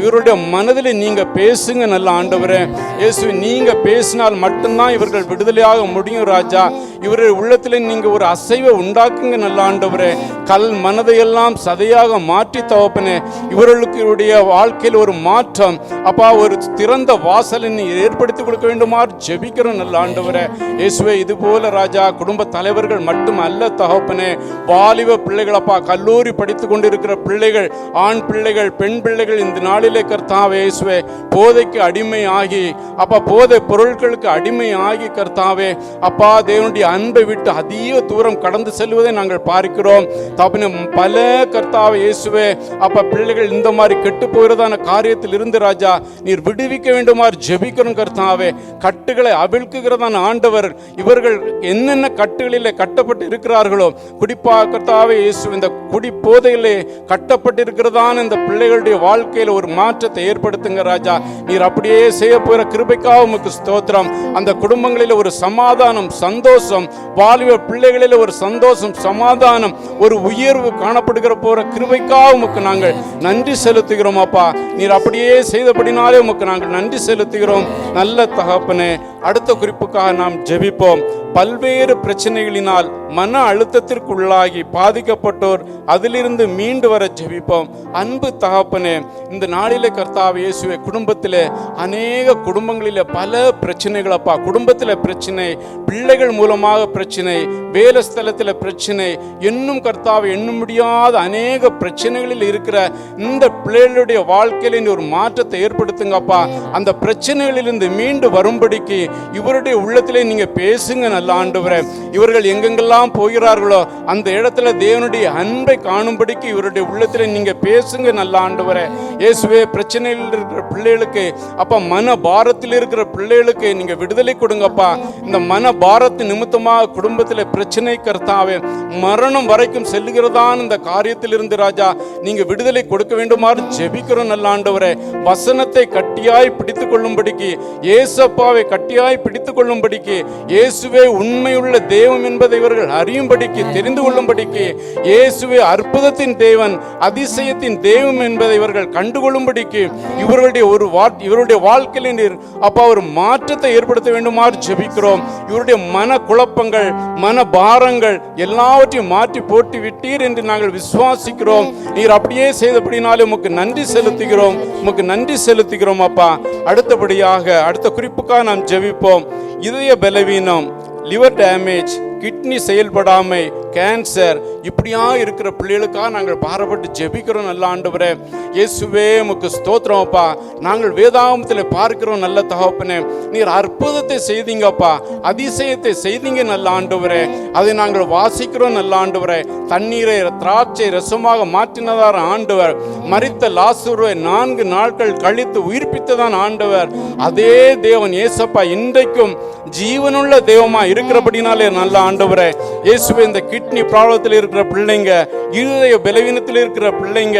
இவருடைய மனதிலே நீங்க பேசுங்க நல்ல ஆண்டவரே. இயேசு, நீங்க பேசினால் மட்டும்தான் இவர்கள் விடுதலையாக முடியும் ராஜா. இவருடைய உள்ளத்திலே நீங்க ஒரு அசைவை உண்டாக்குங்க நல்ல ஆண்டவரே. கல் மனதையெல்லாம் சதையாக மாற்றி தகப்பனே, இவர்களுக்கு இவருடைய வாழ்க்கையில் ஒரு மாற்றம் அப்பா, ஒரு திறந்த வாசலை நீ ஏற்படுத்தி கொடுக்க வேண்டுமாறு ஜெபிக்கிறோம் நல்ல ஆண்டவரே. இயேசுவே, இது போல ராஜா குடும்ப தலைவர்கள் மட்டும் அல்ல தகப்பனே, வாலிப பிள்ளைகள் அப்பா, கல்லூரி படித்து கொண்டிருக்கிற பிள்ளைகள், ஆண் பிள்ளைகள், பெண் பிள்ளைகள் இந்த நாளிலே கர்த்தாவே இயேசுவே போதைக்கு அடிமை ஆகி அப்பா, போதை பொருட்களுக்கு அடிமை ஆகி கர்த்தாவே அப்பா, தேவனுடைய அன்பை விட்டு அதிக தூரம் கடந்து செல்வதை நாங்கள் பார்க்கிறோம் தகப்பனே. பல கர்த்தாவே இயேசுவே அப்பா, பிள்ளைகள் இந்த மாதிரி கெட்டு போகிறதான காரியத்தில் இருந்து ராஜா நீர் விடுவிக்க வேண்டுமாறு ஜெபிக்கிறோம் கர்த்தாவே. கட்டுகளை அவிழ்க்குகிறதான ஆண்டவர், இவர்கள் என்னென்ன கட்டுகளிலே கட்டப்பட்டு இருக்கிறார்களோ, குடிப்பா கர்த்தாவே இயேசு, இந்த குடி போதையிலே கட்டப்பட்டு இருக்கிறதான இந்த பிள்ளைகளுடைய வாழ்க்கையில் ஒரு மாற்றத்தை ஏற்படுத்துங்க ராஜா. நீர் அப்படியே செய்ய போகிற கிருபைக்காக உமக்கு ஸ்தோத்திரம். அந்த குடும்பங்களில் ஒரு சமாதானம், சந்தோஷம், வாலிப பிள்ளைகளில் ஒரு சந்தோஷம், சமாதானம், ஒரு உயர்வு காணப்படுகிற போற கிருபைக்காக உமக்கு நாங்கள் நன்றி செலுத்துகிறோம் அப்பா. நீர் அப்படியே செய்தபடினாலே உமக்கு நாங்கள் நன்றி செலுத்துகிறோம் நல்ல தகப்பனே. அடுத்த குறிப்புக்காக நாம் ஜெபிப்போம். பல்வேறு பிரச்சனைகளினால் மன அழுத்தத்திற்கு உள்ளாகி பாதிக்கப்பட்டோர் அதிலிருந்து மீண்டு வர ஜெபிப்போம். அன்பு தகப்பனே, இந்த நாளிலே கர்த்தாவே இயேசுவே குடும்பத்திலே அநேக குடும்பங்களிலே பல பிரச்சனைகள் அப்பா. குடும்பத்தில் பிரச்சனை, பிள்ளைகள் மூலமாக பிரச்சனை, வேலை ஸ்தலத்தில் பிரச்சனை, இன்னும் கர்த்தாவே எண்ண முடியாத அநேக பிரச்சனைகளில் இருக்கிற இந்த பிள்ளைகளுடைய வாழ்க்கையில ஒரு மாற்றத்தை ஏற்படுத்துங்கப்பா. அந்த பிரச்சனைகளிலிருந்து மீண்டு வரும்படிக்கு இவருடைய உள்ளத்திலே நீங்க பேசுங்க நல்ல ஆண்டவரே. இவர்கள் எங்கெங்கெல்லாம் போகிறார்களோ அந்த இடத்துல தேவனுடைய அன்பை காணும்படிக்கு இவருடைய உள்ளத்திலே நீங்க பேசுங்க நல்ல ஆண்டவரே. இயேசுவே, பிரச்சனையில் இருக்கிற பிள்ளைகளுக்கு அப்பா, மன பாரத்தில் இருக்கிற பிள்ளைகளுக்கு நீங்க விடுதலை கொடுங்கப்பா. இந்த மன பாரத்து நிமித்தமாக குடும்பத்தில் பிரச்சனை கர்த்தாவே மரணம் வரைக்கும் செல்லுகிறதான் இந்த காரியத்தில் இருந்து ராஜா நீங்க விடுதலை கொடுக்க வேண்டுமாறு ஜெபிக்கிறோம் நல்ல ஆண்டவரே. வசனத்தை கட்டியாய் பிடித்துக் கொள்ளும்படிக்கு, இயேசப்பாவை கட்டியாய் பிடித்துக் கொள்ளும்படிக்கு, இயேசுவே உண்மையுள்ள தெய்வம் என்பதை இவர்கள் அவர்கள் அறியும்படிக்கு, தெரிந்து கொள்ளும்படிக்கு, இயேசுவே அற்புதத்தின் தேவன், அதிசயத்தின் தெய்வம் என்பதை இவர்கள் கண்டுகொள்ளும்படிக்கு இவருடைய வாழ்க்கையில் நீர் அப்பா ஒரு மாற்றத்தை ஏற்படுத்த வேண்டுமாறு ஜெபிக்கிறோம். இவருடைய மன குழப்பங்கள், மன பாரங்கள் எல்லாவற்றையும் மாற்றி போட்டு விட்டீர் என்று நாங்கள் விசுவாசிக்கிறோம். நீர் அப்படியே செய்தபடினாலே உமக்கு நன்றி செலுத்துகிறோம் அப்பா. அடுத்தபடியாக அடுத்த குறிப்புக்காக நாம் ஜெபிப்போம். இதய பலவீனம், லிவர் டேமேஜ், கிட்னி செயல்படாமை, கேன்சர், இப்படியா இருக்கிற பிள்ளைகளுக்காக நாங்கள் பாரப்பட்டு ஜெபிக்கிறோம். நல்ல ஆண்டவரே, இயேசுவே உமக்கு ஸ்தோத்திரம் அப்பா. நாங்கள் வேதாகமத்தில் பார்க்கிறோம் நல்ல தகப்பனே, நீர் அற்புதத்தை செய்தீங்கப்பா, அதிசயத்தை செய்தீங்க நல்ல ஆண்டவரே. அதை நாங்கள் வாசிக்கிறோம் நல்ல ஆண்டவரே. தண்ணீரை திராட்சை ரசமாக மாற்றினதார் ஆண்டவர். மரித்த லாசருவை 4 நாட்கள் கழித்து உயிர்ப்பித்ததான் ஆண்டவர். அதே தேவன் இயேசப்பா இன்றைக்கும் ஜீவனுள்ள தெய்வமா இருக்கிறபடினாலே நல்ல ஆண்டவரே, இயேசுவே இந்த கிட்னி ப்ராப்ளத்தில் இருக்கிற பிள்ளைங்க, இருதய பலவீனத்தில் இருக்கிற பிள்ளைங்க,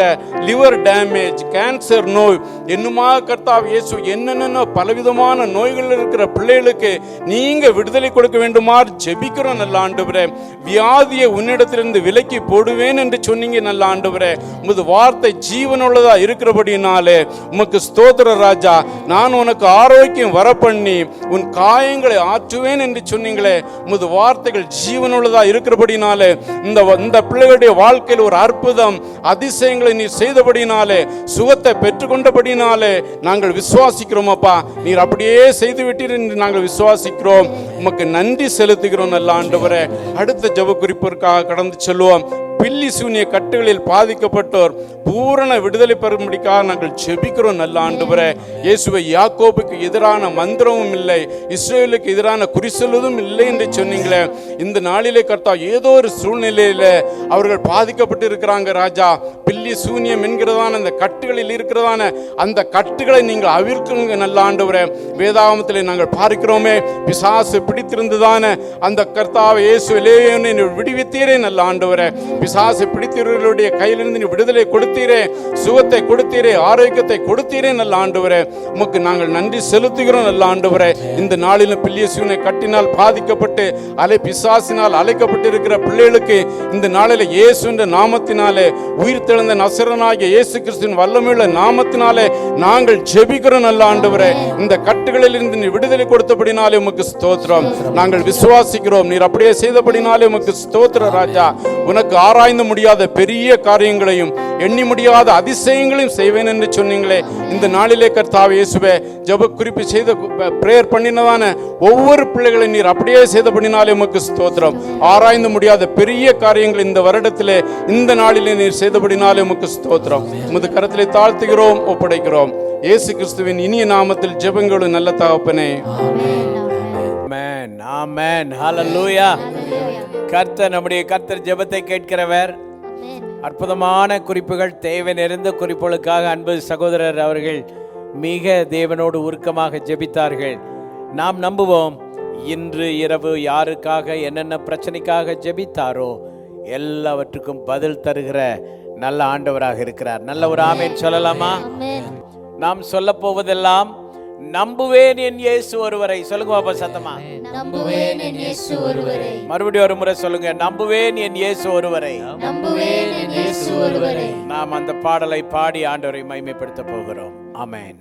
லிவர் டேமேஜ், கேன்சர் நோய், என்னமா கர்த்தாவே இயேசு என்னென்ன பலவிதமான நோய்கள் இருக்கிற பிள்ளைகளுக்கு நீங்க விடுதலை கொடுக்க வேண்டுமாறு ஜெபிக்கிறோம் நல்ல ஆண்டவரே. வியாதியை உன்னிடத்திலிருந்து விலக்கி போடுவேன் என்று சொன்னீங்க நல்ல ஆண்டவரே. உமது வார்த்தை ஜீவனுள்ளதா இருக்கிறபடினாலே உமக்கு ஸ்தோத்திர ராஜா. நான் உனக்கு ஆரோக்கியம் வரப்பண்ணி உன் காயங்களை ஆற்றுவேன் என்று சொன்னீங்களே. உமது வார்த்தைகள் ஜீவனுள்ளதா இருக்கிறபடினாலே இந்த பிள்ளைகளுடைய வாழ்க்கையில் ஒரு அற்புதம், அதிசயங்களை நீர் செய்தபடினாலே, சுகத்தை பெற்றுக்கொண்டபடினாலே நாங்கள் விசுவாசிக்கிறோம் அப்பா. நீர் அப்படியே செய்து விட்டீர் என்று நாங்கள் விசுவாசிக்கிறோம். உமக்கு நன்றி செலுத்துகிறோம் நல்ல ஆண்டவரே. அடுத்த ஜெப குறிப்பிற்காக கடந்து செல்வோம். பில்லி சூனிய கட்டுகளில் பாதிக்கப்பட்டோர் பூரண விடுதலை பெறும்படிக்காக நாங்கள் ஜெபிக்கிறோம் நல்ல ஆண்டவரே. இயேசுவை யாக்கோபுக்கு எதிரான மந்திரமும் இல்லை, இஸ்ரவேலுக்கு எதிரான குறிசொல்வதும் இல்லை என்று சொன்னீங்களே. இந்த நாளிலே கர்த்தா ஏதோ ஒரு சூழ்நிலையில அவர்கள் பாதிக்கப்பட்டு இருக்கிறாங்க ராஜா. பில்லி சூனியம் என்கிறதான அந்த கட்டுகளில் இருக்கிறதான அந்த கட்டுகளை நீங்கள் அவிழ்க்குங்க நல்ல ஆண்டவரே. வேதாகமத்திலே நாங்கள் பார்க்கிறோமே, பிசாசு பிடித்திருந்ததான அந்த கர்த்தாவை இயேசுவிலே விடுவித்தீரே நல்ல ஆண்டவரே. பிசாசு பிடித்தவர்களுடைய கையிலிருந்து நீ விடுதலை கொடுத்தீரே, சுகத்தை கொடுத்தீரே, ஆரோக்கியத்தை கொடுத்தீரே நல்ல ஆண்டவரே. உமக்கு நாங்கள் நன்றி செலுத்துகிறோம் நல்ல ஆண்டவரே. இந்த நாளிலும் பில்லி சூனிய கட்டினால் பாதிக்கப்பட்டு பிசாசினால் அழைக்கப்பட்டிருக்கிற பிள்ளைகளுக்கு இந்த நாளில் இயேசு என்ற நாமத்தினாலே, உயிர் தெழுந்த நசரனாகிய இயேசு கிறிஸ்துவின் வல்லமையுள்ள நாமத்தினாலே நாங்கள் ஜெபிக்கிறோம் நல்ல ஆண்டவரே. இந்த கட்டுகளில் இருந்து நீ விடுதலை கொடுத்தபடினாலே உமக்கு ஸ்தோத்திரம். நாங்கள் விசுவாசிக்கிறோம். நீர் அப்படியே செய்தபடினாலே உமக்கு ஸ்தோத்திர ராஜா. உனக்கு ஆராய்ந்து முடியாத பெரிய காரியங்களையும் எண்ணி முடியாத அதிசயங்களையும் செய்வேன் என்று சொன்னீங்களே. இந்த நாளிலே கர்த்தாவே இயேசுவே, ஜெப குறிப்பு செய்த பிரேயர் பண்ணினதான ஒவ்வொரு பிள்ளைகளையும் நீர் அப்படியே செய்தபடினாலே உமக்கு ஸ்தோத்திரம். ஆராய்ந்து முடியாத பெரிய காரியங்கள் இந்த வருடத்திலே இந்த நாளிலே நீர் செய்தபடினாலே உமக்கு ஸ்தோத்திரம். உமது கரத்திலே தாழ்த்துகிறோம், ஒப்படைக்கிறோம். இயேசு கிறிஸ்துவின் இனிய நாமத்தில் ஜெபங்களும் நல்ல தகப்பனே. ஆமென், ஆமென், ஹல்லேலூயா. நம்முடைய கர்த்தர் ஜெபத்தை கேட்கிறவர். அற்புதமான குறிப்புகள், தேவை நிறைந்த குறிப்புகளுக்காக அன்பு சகோதரர் அவர்கள் மிக தேவனோடு உருக்கமாக ஜெபித்தார்கள். நாம் நம்புவோம், இன்று இரவு யாருக்காக என்னென்ன பிரச்சனைக்காக ஜெபித்தாரோ எல்லாவற்றுக்கும் பதில் தருகிற நல்ல ஆண்டவராக இருக்கிறார். நல்ல ஒரு ஆமென் சொல்லலாமா? நாம் சொல்ல போவதெல்லாம் நம்புவேன் என் இயேசு ஒருவரை. சொல்லுங்க பாப்பா சத்தமா. நம்புவேன் என் இயேசு ஒருவரை. மறுபடியும் ஒரு முறை சொல்லுங்க, நம்புவேன் என் இயேசு ஒருவரை. நம்புவேன் என் இயேசு ஒருவரை. நாம் அந்த பாடலை பாடி ஆண்டவரை மகிமைப்படுத்த போகிறோம். ஆமென்.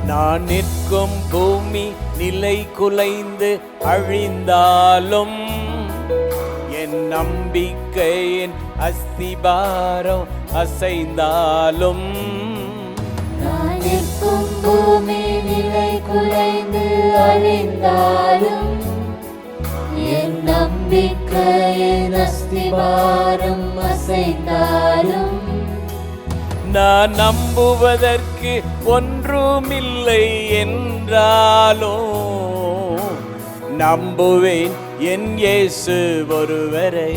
நான் நிற்கும் பூமி நிலை குலைந்து அழிந்தாலும் என் நம்பிக்கையின் அஸ்திபாரம் அசைந்தாலும், நான் நிற்கும் பூமி நிலை குலைந்து அழிந்தாலும் என் நம்பிக்கையின் அஸ்திபாரம் அசைந்தாலும், நான் நம்புவதற்கு ஒன்றுமில்லை என்றாலோ நம்புவேன் என் இயேசு ஒருவரை.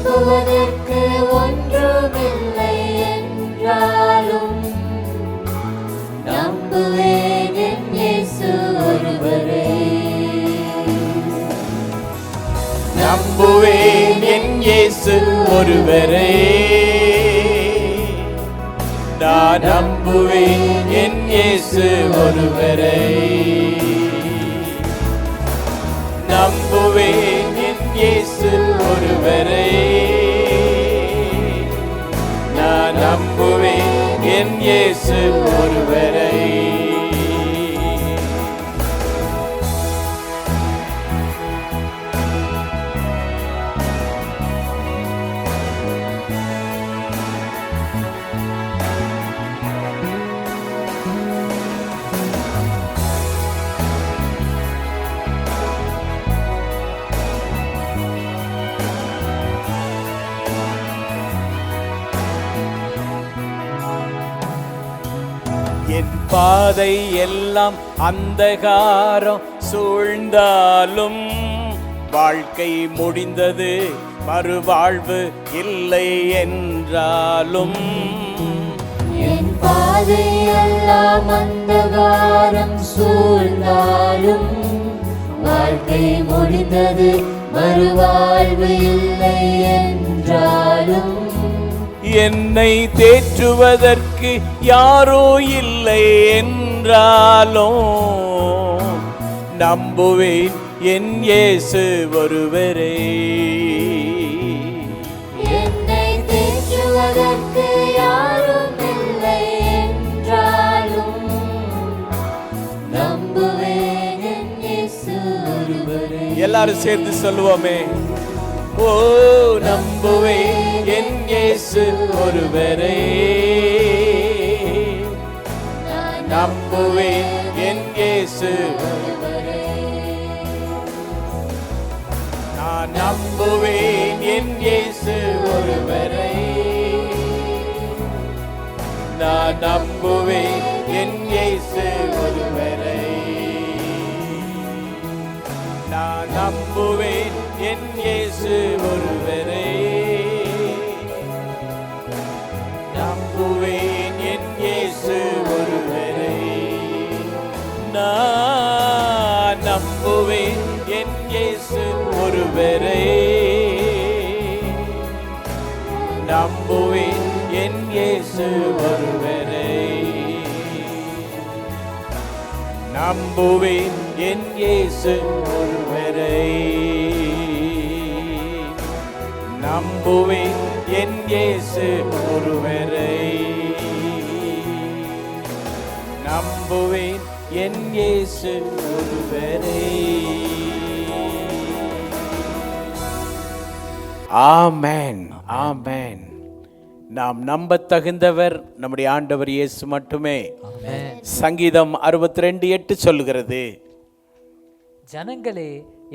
நம்புவதற்கு ஒன்றுமில்லை என்றாலும் நம்புவேன் என் இயேசு ஒருவரே. நம்புவேன் என் இயேசு ஒருவரே. நான் நம்புவேன் என் இயேசு ஒருவரே. நம்புவேன் என் இயேசு ஒருவரே. நான் நம்புவேன் என் இயேசு ஒருவரே. என் பாதை எல்லாம் அந்தகாரம் சூழ்ந்தாலும் வாழ்க்கை முடிந்தது, மறுவாழ்வு இல்லை என்றாலும். என் பாதை எல்லாம் அந்தகாரம் சூழ்ந்தாலும் வாழ்க்கை முடிந்தது, மறுவாழ்வு இல்லை என்றாலும். என்னை தேற்றுவதற்கு யாரோ இல்லை என்றாலும் நம்புவேன் என் இயேசு ஒருவரே. என்னை தேற்றுவதற்கு யாரும் இல்லை என்றாலும் நம்புவேன் என் இயேசு ஒருவரே. எல்லாரும் சேர்ந்து சொல்லுவோமே. ஓ நம்புவேன் என் இயேசு ஒருவரே. நம்புவேன் என் இயேசு ஒருவரே. நான் நம்புவேன் என் இயேசு ஒருவரே. நான் நம்புவேன் என் இயேசு ஒருவரே. நான் நம்புவேன் என் இயேசு ஒருவரே. நம்புவேன் என் இயேசு ஒருவரே. நான் நம்புவேன் என் இயேசு ஒருவரே. நம்புவேன் என் இயேசு ஒருவரே. நம்புவேன் என் இயேசு ஒருவரே. நம்புவேன் என் இயேசு ஒருவரே. நம்புவேன் என் இயேசு ஒருவரே. ஆமென், ஆமென். நாம் நம்பத் தகுந்தவர் நம்முடைய ஆண்டவர் இயேசு மட்டுமே. சங்கீதம் 62:8 சொல்லுகிறது, ஜனங்களே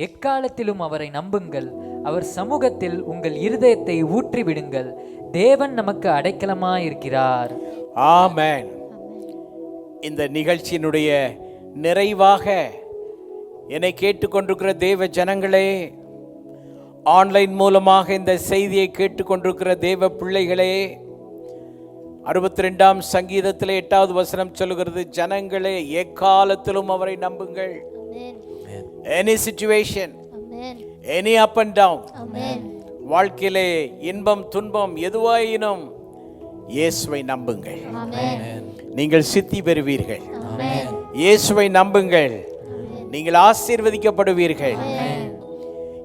எக்காலத்திலும் அவரை நம்புங்கள், அவர் சமூகத்தில் உங்கள் இருதயத்தை ஊற்றிவிடுங்கள். தேவன் நமக்கு அடைக்கலமாயிருக்கிறார். ஆமென். இந்த நிகழ்ச்சியினுடைய நிறைவாக என்னை கேட்டுக்கொண்டிருக்கிற தேவ ஜனங்களே, ஆன்லைன் மூலமாக இந்த செய்தியை கேட்டுக்கொண்டிருக்கிற தேவ பிள்ளைகளே, 62ஆம் சங்கீதத்தில் 8வது வசனம் சொல்லுகிறது, ஜனங்களே எக்காலத்திலும் அவரை நம்புங்கள். Any situation, any up and down, வாழ்க்கையிலே இன்பம் துன்பம் எதுவாயினும் இயேசுவை நம்புங்கள், நீங்கள் சித்தி பெறுவீர்கள். இயேசுவை நம்புங்கள், நீங்கள் ஆசீர்வதிக்கப்படுவீர்கள்.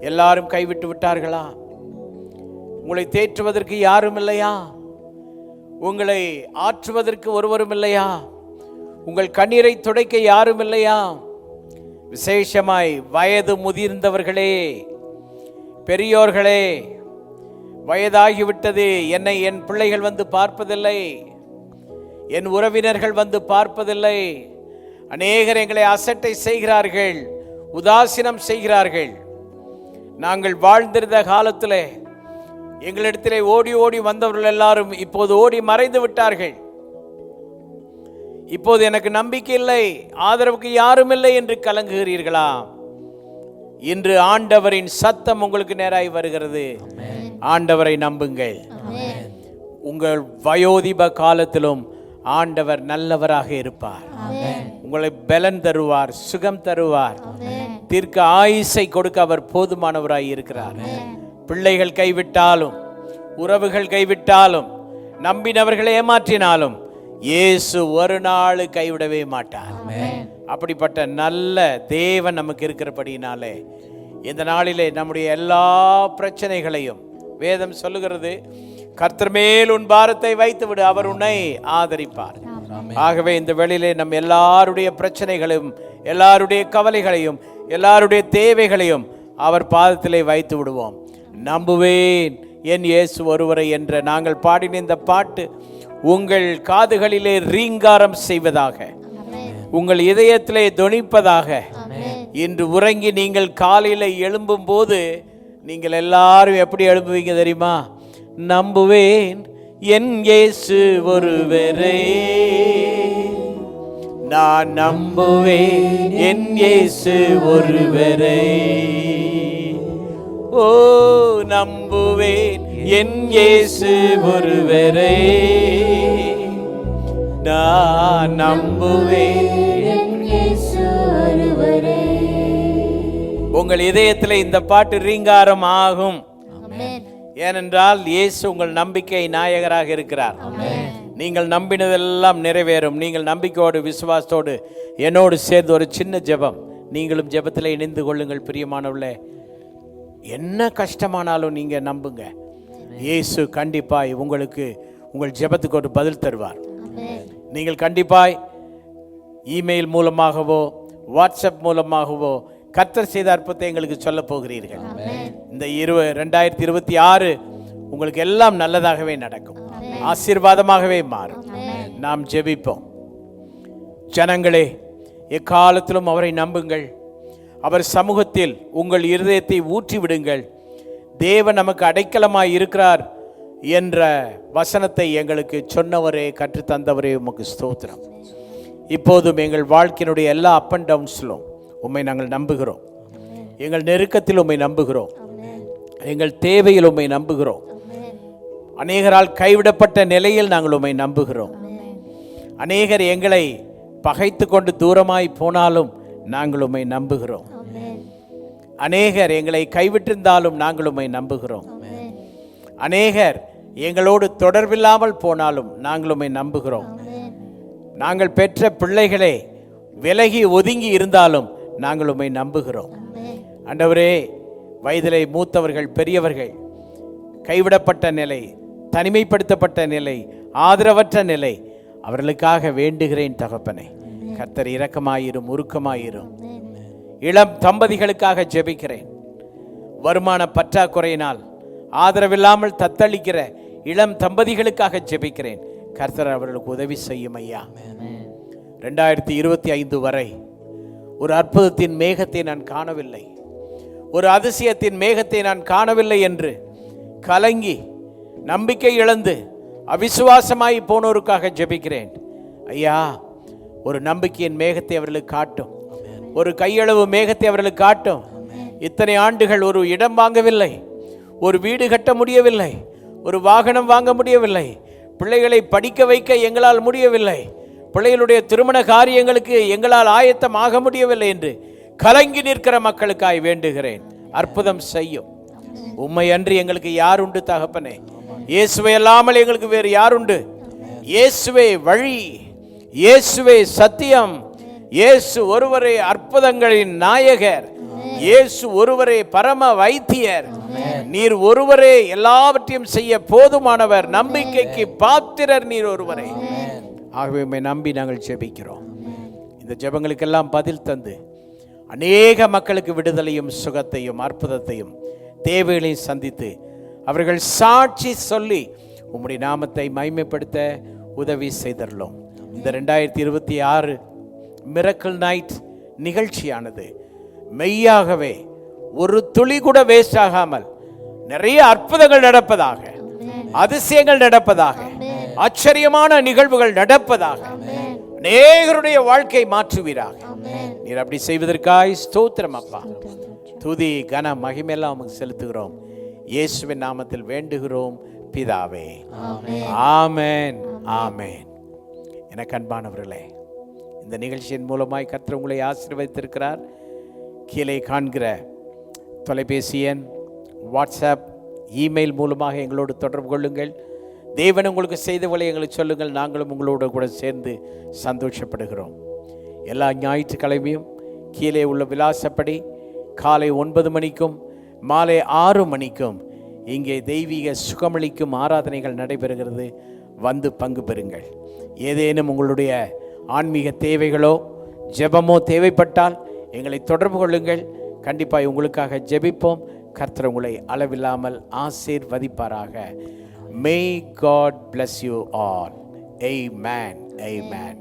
எல்லாரும் கைவிட்டு விட்டார்களா? உங்களை தேற்றுவதற்கு யாரும் இல்லையா? உங்களை ஆற்றுவதற்கு ஒருவரும் இல்லையா? உங்கள் கண்ணீரை துடைக்க யாரும் இல்லையா? விசேஷமாய் வயது முதிர்ந்தவர்களே, பெரியோர்களே, வயதாகிவிட்டது, என்னை என் பிள்ளைகள் வந்து பார்ப்பதில்லை, என் உறவினர்கள் வந்து பார்ப்பதில்லை, அநேகர் எங்களை அசட்டை செய்கிறார்கள், உதாசீனம் செய்கிறார்கள். நாங்கள் வாழ்ந்திருந்த காலத்தில் எங்களிடத்திலே ஓடி ஓடி வந்தவர்கள் எல்லாரும் இப்போது ஓடி மறைந்து விட்டார்கள். இப்போது எனக்கு நம்பிக்கை இல்லை, ஆதரவுக்கு யாரும் இல்லை என்று கலங்குகிறீர்களா? இன்று ஆண்டவரின் சத்தம் உங்களுக்கு நேராய் வருகிறது. ஆண்டவரை நம்புங்கள். Amen. உங்கள் வயோதிப காலத்திலும் ஆண்டவர் நல்லவராக இருப்பார். Amen. உங்களை பலன் தருவார், சுகம் தருவார், Amen. தீர்க்க ஆயுசை கொடுக்க அவர் போதுமானவராய் இருக்கிறார். பிள்ளைகள் கைவிட்டாலும், உறவுகள் கைவிட்டாலும், நம்பினவர்களை ஏமாற்றினாலும் இயேசு ஒரு நாள் கைவிடவே மாட்டார். அப்படிப்பட்ட நல்ல தேவன் நமக்கு இருக்கிறபடினாலே இந்த நாளிலே நம்முடைய எல்லா பிரச்சனைகளையும் வேதம் சொல்லுகிறது, கர்த்தர் மேல் உன் பாரத்தை வைத்து விடு, அவர் உன்னை ஆதரிப்பார். ஆகவே இந்த வேளையிலே நம் எல்லாருடைய பிரச்சனைகளையும், எல்லாருடைய கவலைகளையும், எல்லாருடைய தேவைகளையும் அவர் பாதத்திலே வைத்து விடுவோம். நம்புவேன் என் இயேசு ஒருவரை என்ற நாங்கள் பாடின இந்த பாட்டு உங்கள் காதுகளிலே ரீங்காரம் செய்வதாக, உங்கள் இதயத்திலே தொனிப்பதாக. இன்று உறங்கி நீங்கள் காலையில் எழும்பும் போது நீங்கள் எல்லாரும் எப்படி எழும்புவீங்க தெரியுமா? நம்புவேன் என் இயேசு ஒருவரே, நான் நம்புவேன் என் இயேசு ஒருவரே. ஓ நம்புவேன் என் இயேசு ஒருவரே, நான் நம்புவேன். உங்கள் இதயத்தில் இந்த பாட்டு ரீங்காரம் ஆகும். ஏனென்றால் இயேசு உங்கள் நம்பிக்கை நாயகராக இருக்கிறார். நீங்கள் நம்பினதெல்லாம் நிறைவேறும். நீங்கள் நம்பிக்கையோடு விசுவாசத்தோடு என்னோடு சேர்ந்து ஒரு சின்ன ஜெபம், நீங்களும் ஜெபத்தில் இணைந்து கொள்ளுங்கள். பிரியமானவர்களே, என்ன கஷ்டமானாலும் நீங்கள் நம்புங்க, இயேசு கண்டிப்பாய் உங்களுக்கு உங்கள் ஜெபத்துக்கு ஒரு பதில் தருவார். நீங்கள் கண்டிப்பாய் இமெயில் மூலமாகவோ வாட்ஸ்அப் மூலமாகவோ கர்த்தர் செய்த அற்புதத்தை எங்களுக்கு சொல்ல போகிறீர்கள். இந்த 2026 உங்களுக்கு எல்லாம் நல்லதாகவே நடக்கும், ஆசீர்வாதமாகவே மாறும். நாம் ஜெபிப்போம். ஜனங்களே, எக்காலத்திலும் அவரை நம்புங்கள். அவர் சமூகத்தில் உங்கள் இருதயத்தை ஊற்றி விடுங்கள். தேவன் நமக்கு அடைக்கலமாய் இருக்கிறார் என்ற வசனத்தை எங்களுக்கு சொன்னவரே, கற்றுத்தந்தவரே, உமக்கு ஸ்தோத்திரம். இப்போதும் எங்கள் வாழ்க்கையினுடைய எல்லா அப் அண்ட் டவுன்ஸ்லும் உம்மை நாங்கள் நம்புகிறோம். எங்கள் நெருக்கத்தில் உம்மை நம்புகிறோம். எங்கள் தேவையில் உம்மை நம்புகிறோம். அநேகரால் கைவிடப்பட்ட நிலையில் நாங்கள் உம்மை நம்புகிறோம். அநேகர் எங்களை பகைத்து கொண்டு தூரமாய் போனாலும் நாங்கள் உம்மை நம்புகிறோம். அநேகர் எங்களை கைவிட்டிருந்தாலும் நாங்கள் உம்மை நம்புகிறோம். அநேகர் எங்களோடு தொடர்பில்லாமல் போனாலும் நாங்கள் உம்மை நம்புகிறோம். நாங்கள் பெற்ற பிள்ளைகளே விலகி ஒதுங்கி இருந்தாலும் நாங்கள் உம்மை நம்புகிறோம். ஆண்டவரே, வயதிலே மூத்தவர்கள், பெரியவர்கள், கைவிடப்பட்ட நிலை, தனிமைப்படுத்தப்பட்ட நிலை, ஆதரவற்ற நிலை, அவர்களுக்காக வேண்டுகிறேன் தகப்பனே. கர்த்தர் இரக்கமாயிரும், உருக்கமாயிரும். இளம் தம்பதிகளுக்காக ஜெபிக்கிறேன். வருமான பற்றாக்குறையினால் ஆதரவில்லாமல் தத்தளிக்கிற இளம் தம்பதிகளுக்காக ஜெபிக்கிறேன். கர்த்தர் அவர்களுக்கு உதவி செய்யும் ஐயா. 2025 வரை ஒரு அற்புதத்தின் மேகத்தை நான் காணவில்லை, ஒரு அதிசயத்தின் மேகத்தை நான் காணவில்லை என்று கலங்கி நம்பிக்கை இழந்து அவிசுவாசமாய் போனோருக்காக ஜெபிக்கிறேன் ஐயா. ஒரு நம்பிக்கையின் மேகத்தை அவர்களுக்கு காட்டும், ஒரு கையளவு மேகத்தை அவர்களுக்கு காட்டும். இத்தனை ஆண்டுகள் ஒரு இடம் வாங்கவில்லை, ஒரு வீடு கட்ட முடியவில்லை, ஒரு வாகனம் வாங்க முடியவில்லை, பிள்ளைகளை படிக்க வைக்க எங்களால் முடியவில்லை, பிள்ளைகளுடைய திருமண காரியங்களுக்கு எங்களால் ஆயத்தம் ஆக முடியவில்லை என்று கலங்கி நிற்கிற மக்களுக்காய் வேண்டுகிறேன். அற்புதம் செய்யும். உம்மை அன்றி எங்களுக்கு யார் உண்டு தகப்பனே? இயேசுவை அல்லாமல் எங்களுக்கு வேறு யார் உண்டு? இயேசுவே வழி, இயேசுவே சத்தியம், இயேசு ஒருவரே அற்புதங்களின் நாயகர், இயேசு ஒருவரே பரம வைத்தியர், நீர் ஒருவரே எல்லாவற்றையும் செய்ய போதுமானவர், நம்பிக்கைக்கு பாத்திரர் நீர் ஒருவரே. ஆகவே உம்மை நம்பி நாங்கள் ஜெபிக்கிறோம். இந்த ஜெபங்களுக்கெல்லாம் பதில் தந்து அநேக மக்களுக்கு விடுதலையும் சுகத்தையும் அற்புதத்தையும் தேவைகளையும் சந்தித்து அவர்கள் சாட்சி சொல்லி உம்முடைய நாமத்தை மகிமைப்படுத்த உதவி செய்தரலாம். இந்த 2026 மிரக்கிள் நைட் நிகழ்ச்சியானது மெய்யாகவே ஒரு துளி கூட வேஸ்ட் ஆகாமல் நிறைய அற்புதங்கள் நடப்பதாக, அதிசயங்கள் நடப்பதாக, ஆச்சரியமான நிகழ்வுகள் நடப்பதாக, அநேகருடைய வாழ்க்கை மாற்றுவீராக. நீர் அப்படி செய்வதற்காய் ஸ்தோத்திரம் அப்பா. துதி கன மகிமையெல்லாம் உமக்கு செலுத்துகிறோம். இயேசுவின் நாமத்தில் வேண்டுகிறோம் பிதாவே. ஆமென். ஆமென். எனக்கு அன்பானவர்களே, இந்த நிகழ்ச்சியின் மூலமாய் கர்த்தர் உங்களை ஆசீர்வதித்திருக்கிறார். கீழே காண்கிற தொலைபேசி எண், வாட்ஸ்அப், இமெயில் மூலமாக எங்களோடு தொடர்பு கொள்ளுங்கள். தேவன் உங்களுக்கு செய்தவளை எங்களுக்கு சொல்லுங்கள். நாங்களும் உங்களோடு கூட சேர்ந்து சந்தோஷப்படுகிறோம். எல்லா ஞாயிற்றுக்கிழமையும் கீழே உள்ள விலாசப்படி காலை 9 மணிக்கும் மாலை 6 மணிக்கும் இங்கே தெய்வீக சுகமளிக்கும் ஆராதனைகள் நடைபெறுகிறது. வந்து பங்கு பெறுங்கள். ஏதேனும் உங்களுடைய ஆன்மீக தேவைகளோ ஜெபமோ தேவைப்பட்டால் எங்களை தொடர்பு கொள்ளுங்கள். கண்டிப்பாக உங்களுக்காக ஜெபிப்போம். கர்த்தர் உங்களை அளவில்லாமல் ஆசீர்வதிப்பாராக. May God bless you all. Amen. Amen.